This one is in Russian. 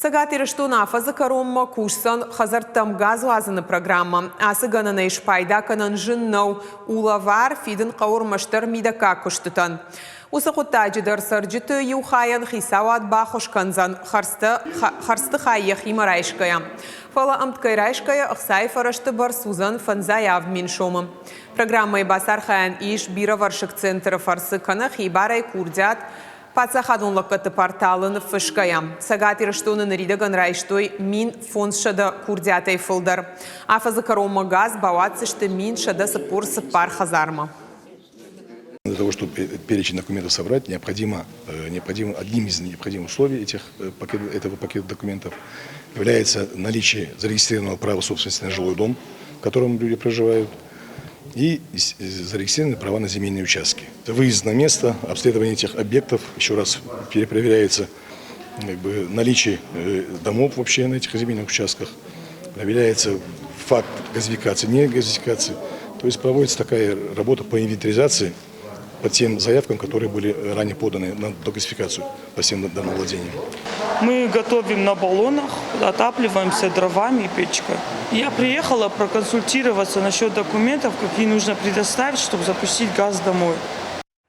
Сагатир штуна фазы каромма кушсан хазартам газу азыны программа. Асы ганына ишпайда канан жыннау улавар фидын қауырмаштар мидака күштітан. Усы құттажыдар саржыты юхаян хисауат бахуш канзан харсты хайях имарайшкая. Фала амткайрайшкая ықсай фарашты бар сузан фанзаяв миншомы. Программа басар хаян иш бира варшык центры фарсы канах ибарай курдят Пацахадунлыккаты порталын фышкаям. Сагатир штуны наридаган райштой мин фонд шада курдятай фылдар. Афазы карома газ баватсы что мин шада сапурсы пар хазарма. Для того, чтобы перечень документов собрать, одним из необходимых условий этого пакета документов является наличие зарегистрированного права собственности на жилой дом, в котором люди проживают, и зарегистрированы права на земельные участки. Выезд на место, обследование этих объектов, еще раз перепроверяется наличие домов вообще на этих земельных участках, проверяется факт газификации, не газификации. То есть проводится такая работа по инвентаризации по тем заявкам, которые были ранее поданы на догазификацию по всем данным владениям. Мы готовим на баллонах, отапливаемся дровами и печкой. Я приехала проконсультироваться насчет документов, какие нужно предоставить, чтобы запустить газ домой.